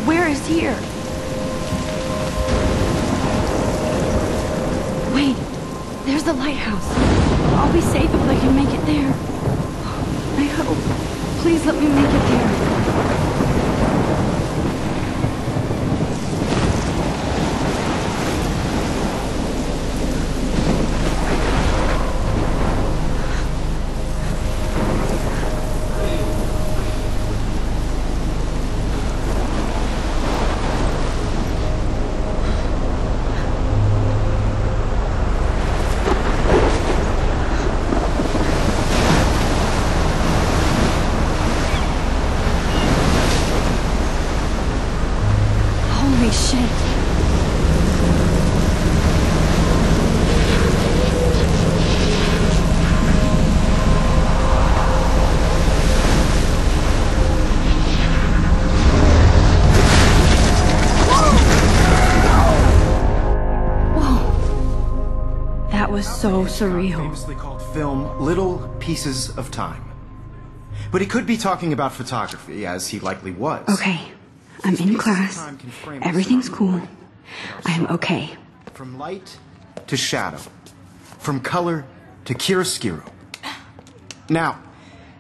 where is here? Wait, there's the lighthouse. I'll be safe if I can make it there. I hope. Please let me make it there. So surreal. Famously called film Little Pieces of Time. But he could be talking about photography, as he likely was. Okay, I'm in class. Everything's cool. I'm okay. From light to shadow. From color to chiaroscuro. Now,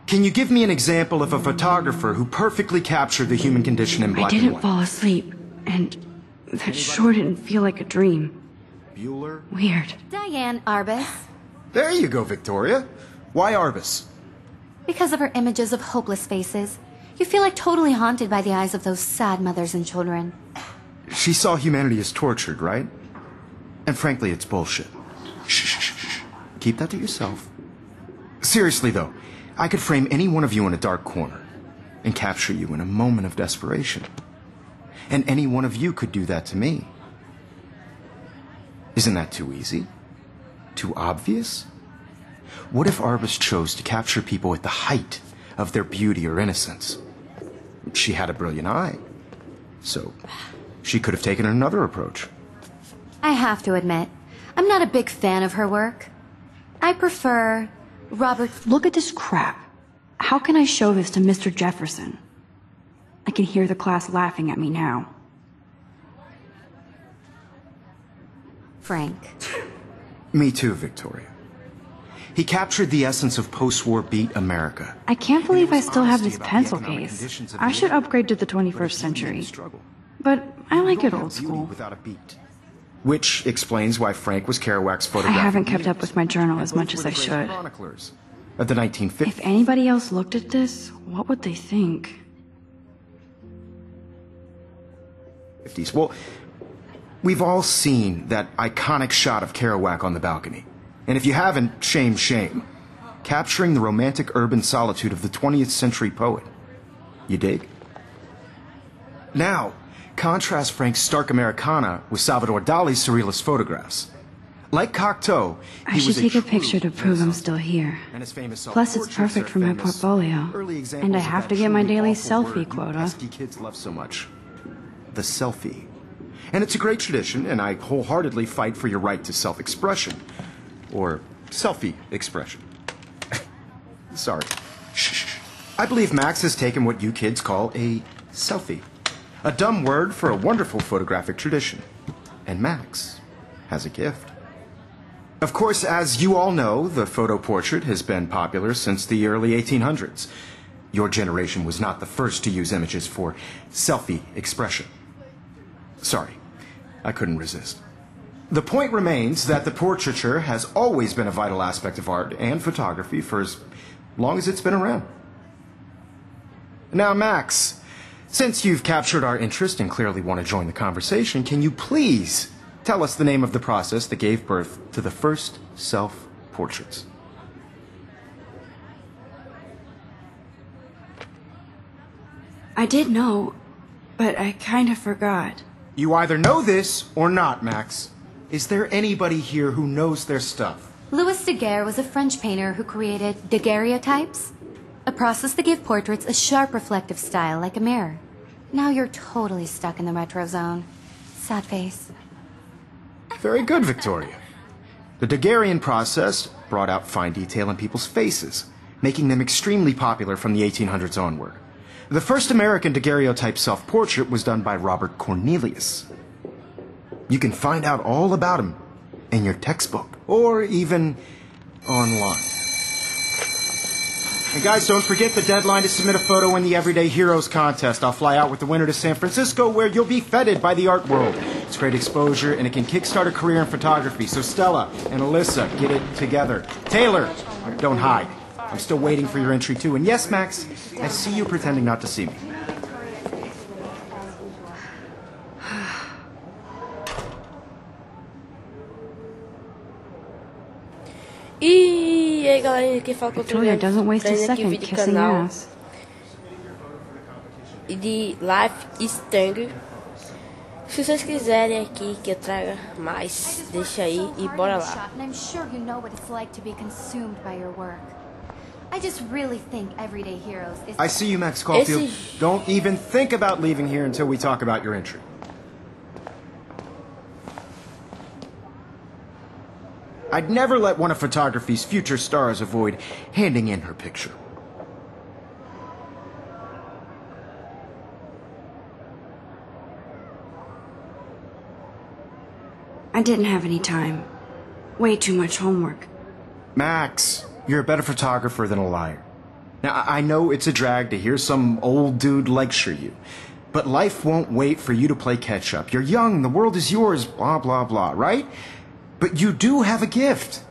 can you give me an example of a photographer who perfectly captured the human condition in black and white? I didn't fall asleep, and that sure didn't feel like a dream. Bueller? Weird. Diane Arbus. There you go, Victoria. Why Arbus? Because of her images of hopeless faces. You feel like totally haunted by the eyes of those sad mothers and children. She saw humanity as tortured, right? And frankly, it's bullshit. Shh, shh, shh, shh. Keep that to yourself. Seriously, though, I could frame any one of you in a dark corner and capture you in a moment of desperation. And any one of you could do that to me. Isn't that too easy? Too obvious? What if Arbus chose to capture people at the height of their beauty or innocence? She had a brilliant eye, so she could have taken another approach. I have to admit, I'm not a big fan of her work. I prefer Robert... Look at this crap. How can I show this to Mr. Jefferson? I can hear the class laughing at me now. Frank. Me too, Victoria. He captured the essence of post-war beat America. I can't believe I still have this pencil case. I should upgrade to the 21st century. But I like it old school. Which explains why Frank was Kerouac's I photograph. haven't kept up with my journal as much as I should. Of the 1950s. If anybody else looked at this, what would they think? Well, we've all seen that iconic shot of Kerouac on the balcony. And if you haven't, shame, shame. Capturing the romantic urban solitude of the 20th century poet. You dig? Now, contrast Frank's stark Americana with Salvador Dali's surrealist photographs. Like Cocteau, I should take a picture to prove I'm still here. Plus, it's perfect for my portfolio. And I have to get my daily selfie quota. Kids love so much. The selfie. And it's a great tradition, and I wholeheartedly fight for your right to self-expression. Or selfie expression. Sorry. Shh. I believe Max has taken what you kids call a selfie. A dumb word for a wonderful photographic tradition. And Max has a gift. Of course, as you all know, the photo portrait has been popular since the early 1800s. Your generation was not the first to use images for selfie expression. Sorry, I couldn't resist. The point remains that the portraiture has always been a vital aspect of art and photography for as long as it's been around. Now, Max, since you've captured our interest and clearly want to join the conversation, can you please tell us the name of the process that gave birth to the first self-portraits? I did know, but I kind of forgot. You either know this or not, Max. Is there anybody here who knows their stuff? Louis Daguerre was a French painter who created daguerreotypes, a process that gave portraits a sharp reflective style like a mirror. Now you're totally stuck in the retro zone. Sad face. Very good, Victoria. The Daguerrean process brought out fine detail in people's faces, making them extremely popular from the 1800s onward. The first American daguerreotype self-portrait was done by Robert Cornelius. You can find out all about him in your textbook, or even online. And guys, don't forget the deadline to submit a photo in the Everyday Heroes contest. I'll fly out with the winner to San Francisco, where you'll be feted by the art world. It's great exposure, and it can kickstart a career in photography. So Stella and Alyssa, get it together. Taylor, don't hide. I'm still waiting for your entry, too. And yes, Max, I see you pretending not to see me. E aí galera, quem fala com o Victoria doesn't waste a second kissing ass. E de Life is Tango. Se vocês quiserem aqui que eu traga mais, deixa aí e bora lá. I'm sure you know what it's like to be consumed by your work. I just really think Everyday Heroes is... I see you, Max Caulfield. Don't even think about leaving here until we talk about your entry. I'd never let one of photography's future stars avoid handing in her picture. I didn't have any time. Way too much homework. Max, you're a better photographer than a liar. Now, I know it's a drag to hear some old dude lecture you, but life won't wait for you to play catch-up. You're young, the world is yours, blah, blah, blah, right? But you do have a gift.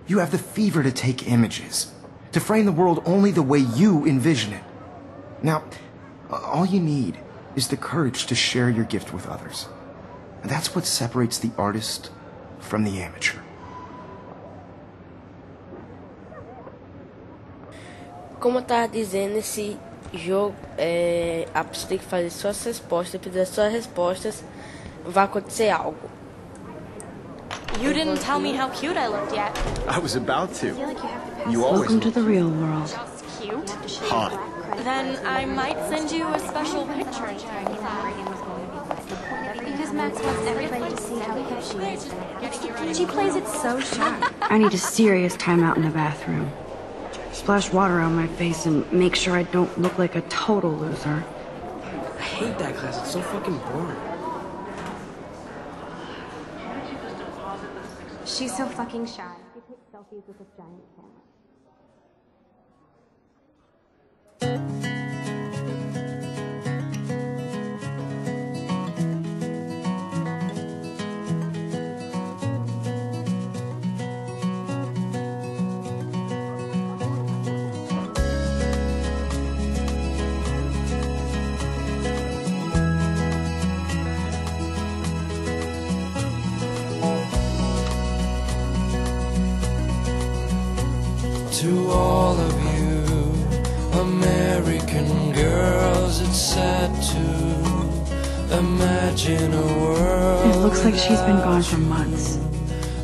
You have the fever to take images, to frame the world only the way you envision it. Now, all you need is the courage to share your gift with others. And that's what separates the artist from the amateur. Como eu tava dizendo, esse jogo, a pessoa tem que fazer suas respostas, depois das suas respostas vai acontecer algo. You didn't tell me how cute I looked yet. I was about to. You always Welcome to the real world. Just cute? hot. Then I might send you a special picture. Because Max wants everybody to see how hip she is. She plays it so sharp. I need a serious timeout in the bathroom. Splash water on my face and make sure I don't look like a total loser. I hate that class. It's so fucking boring. She's so fucking shy. She takes selfies with a giant camera. To all of you American girls, it's sad to imagine a world. It looks like she's been gone for months.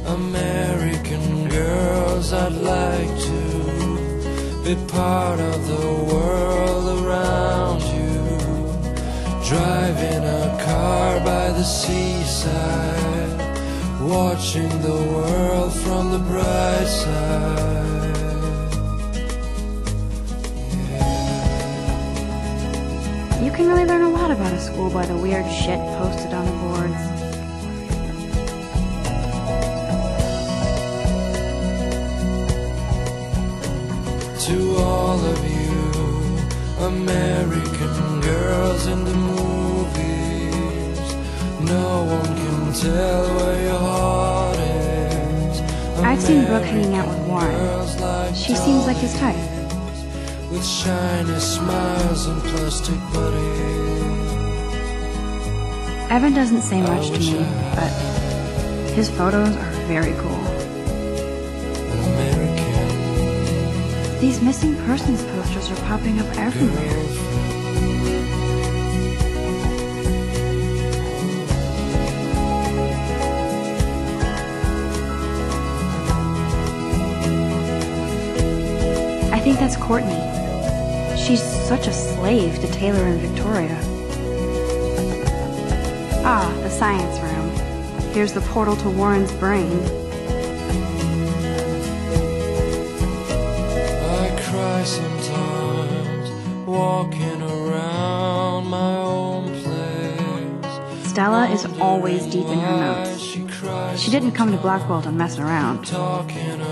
American girls, I'd like to be part of the world around you. Driving a car by the seaside, watching the world from the bright side. You can really learn a lot about a school by the weird shit posted on the boards. To all of you American girls in the movies, no one can tell where your heart is. I've seen Brooke hanging out with Warren. Girls like She seems like his type. with shiny smiles and plastic buddies. Evan doesn't say much to me, but his photos are very cool. An American These missing persons posters are popping up everywhere. I think that's Courtney. She's such a slave to Taylor and Victoria. Ah, the science room. Here's the portal to Warren's brain. I cry sometimes walking around always deep in her notes. She didn't come to Blackwell to mess around.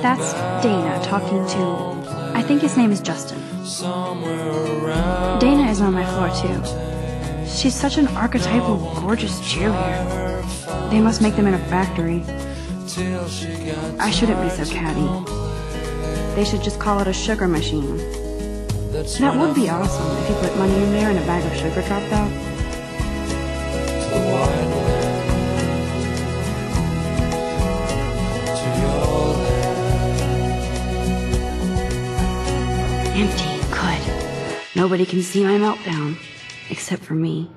That's Dana talking to... I think his name is Justin. Dana is on my floor, too. She's such an archetypal, gorgeous cheerleader. They must make them in a factory. I shouldn't be so catty. They should just call it a sugar machine. That would be awesome if you put money in there and a bag of sugar dropped out. Empty, good. Nobody can see my meltdown, except for me.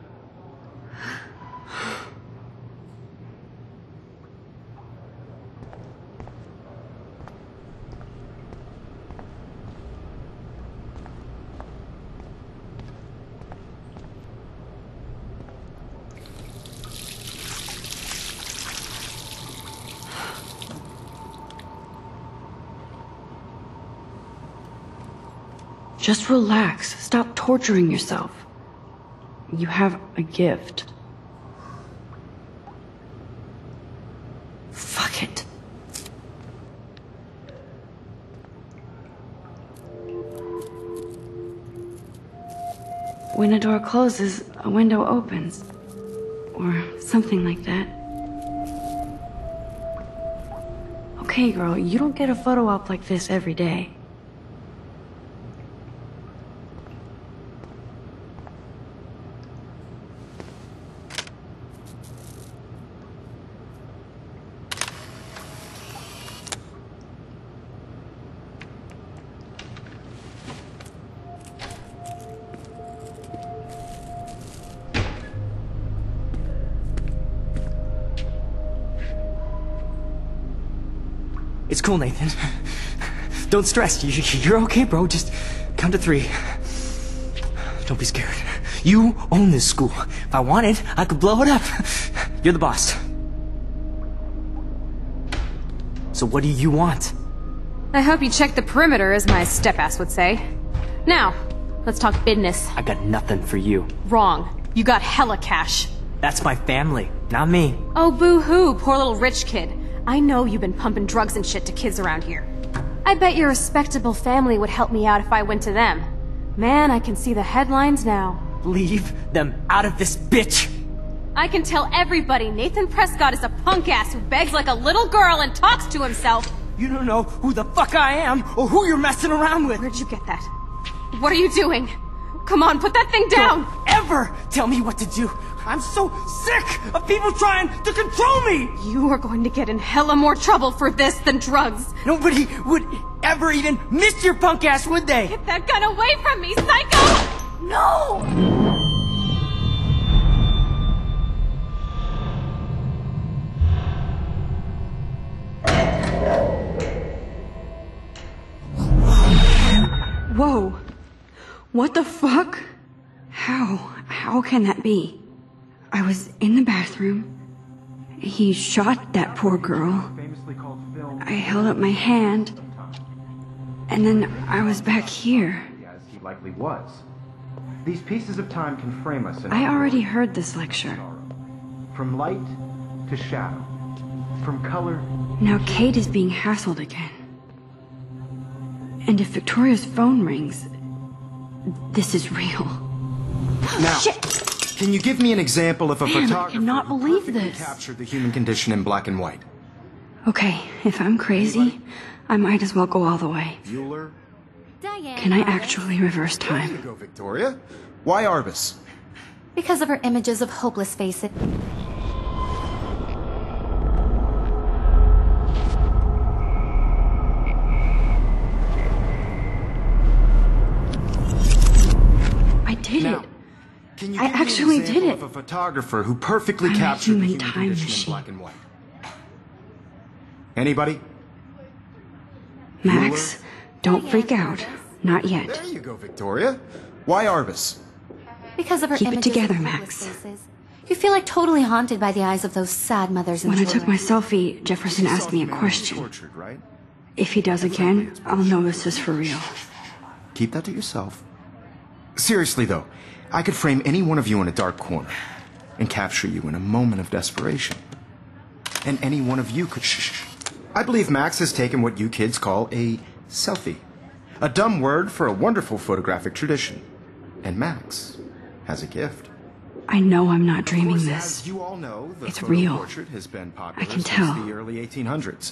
Just relax. Stop torturing yourself. You have a gift. Fuck it. When a door closes, a window opens. Or something like that. Okay, girl, you don't get a photo op like this every day. It's cool, Nathan. Don't stress. You're okay, bro. Just count to 3. Don't be scared. You own this school. If I wanted, I could blow it up. You're the boss. So what do you want? I hope you checked the perimeter, as my step-ass would say. Now, let's talk business. I got nothing for you. Wrong. You got hella cash. That's my family, not me. Oh, boo-hoo, poor little rich kid. I know you've been pumping drugs and shit to kids around here. I bet your respectable family would help me out if I went to them. Man, I can see the headlines now. Leave them out of this bitch! I can tell everybody Nathan Prescott is a punk ass who begs like a little girl and talks to himself. You don't know who the fuck I am or who you're messing around with. Where'd you get that? What are you doing? Come on, put that thing down! Don't ever tell me what to do! I'm so sick of people trying to control me! You are going to get in hella more trouble for this than drugs. Nobody would ever even miss your punk ass, would they? Get that gun away from me, psycho! No! Whoa. What the fuck? How can that be? I was in the bathroom. He shot that poor girl. I held up my hand. And then I was back here. As he likely was. These pieces of time can frame us in I already heard this lecture. From light to shadow. From color. Now Kate is being hassled again. And if Victoria's phone rings, this is real. Now, Shit. Can you give me an example of a Man, I photographer cannot who believe perfectly this. captured the human condition in black and white? Okay, if I'm crazy, I might as well go all the way. Bueller? Can I actually reverse There you time? go, Victoria. Why Arbus? Because of her images of hopeless faces. I did Now, it. can you I give me an actually example did it. of a photographer who perfectly I'm a captured the human human time condition machine. in black and white? Anybody? Max, don't freak out. Not yet. There you go, Victoria. Why Arbus? Because of her Keep it images together, of Max. hopeless faces. You feel like totally haunted by the eyes of those sad mothers and When I children. took my selfie, Jefferson asked me a question. Tortured, right? If he does again, I'll know this is for real. Keep that to yourself. Seriously, though, I could frame any one of you in a dark corner. and capture you in a moment of desperation. And any one of you could I believe Max has taken what you kids call a selfie. A dumb word for a wonderful photographic tradition. And Max has a gift. I know I'm not dreaming As this. you all know, the It's photo real. portrait has been popular I can since tell. the early 1800s.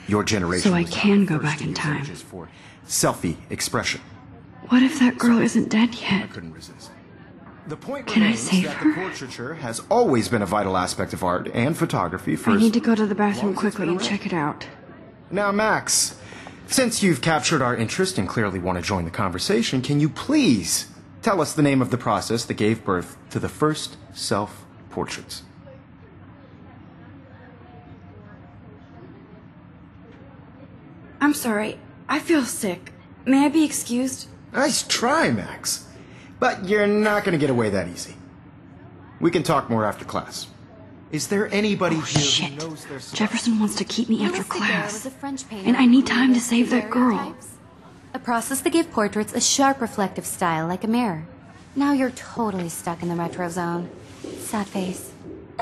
Your generation So I was not can the go first back to in use time. images for selfie expression. What if that girl isn't dead I yet? couldn't resist. The point Can I remains save that her? the portraiture has always been a vital aspect of art and photography for I as need to go to the bathroom long as it's quickly been and around. check it out. Now, Max, since you've captured our interest and clearly want to join the conversation, can you please tell us the name of the process that gave birth to the first self-portraits? I'm sorry. I feel sick. May I be excused? Nice try, Max. But you're not going to get away that easy. We can talk more after class. Is there anybody Oh, here shit. who knows their stuff? Jefferson wants to keep me after Louis Daguerre class. was a French painter And I need time to who save that girl. daguerreotypes, a process that gave portraits a sharp reflective style like a mirror. Now you're totally stuck in the retro zone. Sad face.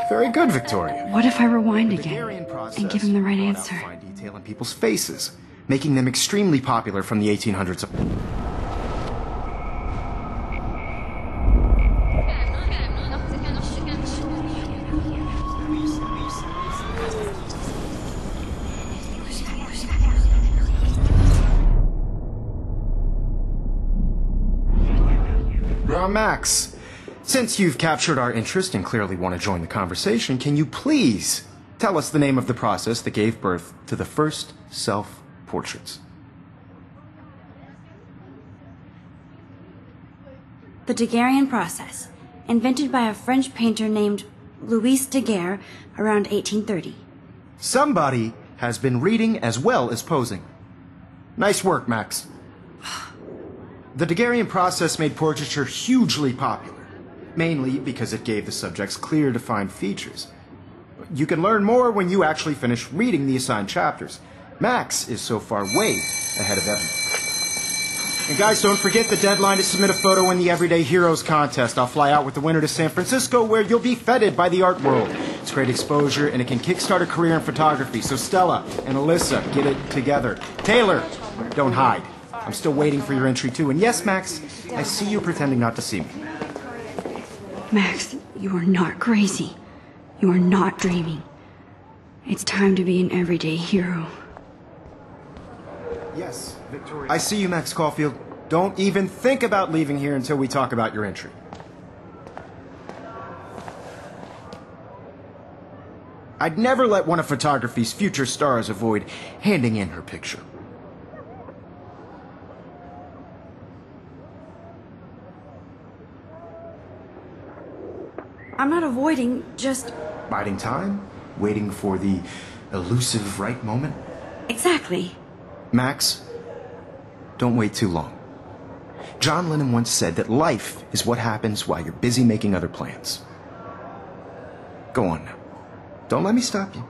Very good, Victoria. What if I rewind The again Daguerrean process and give him the right brought out answer? fine detail in people's faces, making them extremely popular from the 1800s. Now, Max, since you've captured our interest and clearly want to join the conversation, can you please tell us the name of the process that gave birth to the first self-portraits? The Daguerrean process, invented by a French painter named Louis Daguerre around 1830. Somebody has been reading as well as posing. Nice work, Max. The Daguerrean process made portraiture hugely popular, mainly because it gave the subjects clear, defined features. You can learn more when you actually finish reading the assigned chapters. Max is so far way ahead of everyone. And guys, don't forget the deadline to submit a photo in the Everyday Heroes contest. I'll fly out with the winner to San Francisco, where you'll be feted by the art world. It's great exposure, and it can kickstart a career in photography. So Stella and Alyssa, get it together. Taylor, don't hide. I'm still waiting for your entry, too. And yes, Max, I see you pretending not to see me. Max, you are not crazy. You are not dreaming. It's time to be an everyday hero. Yes, Victoria. I see you, Max Caulfield. Don't even think about leaving here until we talk about your entry. I'd never let one of photography's future stars avoid handing in her picture. I'm not avoiding, just... Biding time? Waiting for the elusive right moment? Exactly. Max, don't wait too long. John Lennon once said that life is what happens while you're busy making other plans. Go on now. Don't let me stop you.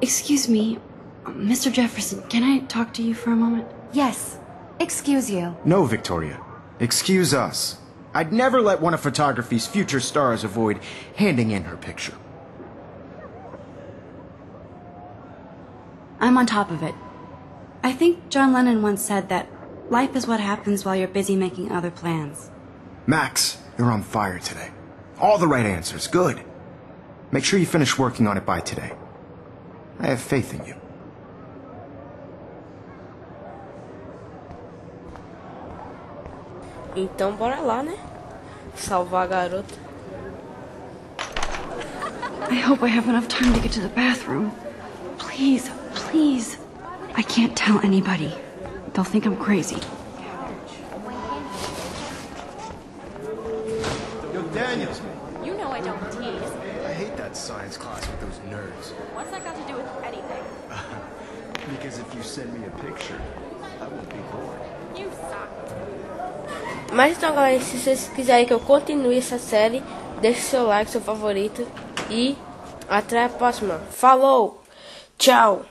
Excuse me, Mr. Jefferson, can I talk to you for a moment? Yes. Excuse you. No, Victoria. Excuse us. I'd never let one of photography's future stars avoid handing in her picture. I'm on top of it. I think John Lennon once said that life is what happens while you're busy making other plans. Max, you're on fire today. All the right answers. Good. Make sure you finish working on it by today. I have faith in you. Então bora lá, né? Salvar a garota. I hope I have enough time to get to the bathroom. Please, please. I can't tell anybody. They'll think I'm crazy. Yo, Daniels. You know I don't tease. I hate that science class with those nerds. What's that got to do with anything? Because if you send me a picture, I won't be bored. You suck. Mas então, galera, se vocês quiserem que eu continue essa série, deixe seu like, seu favorito e até a próxima. Falou! Tchau!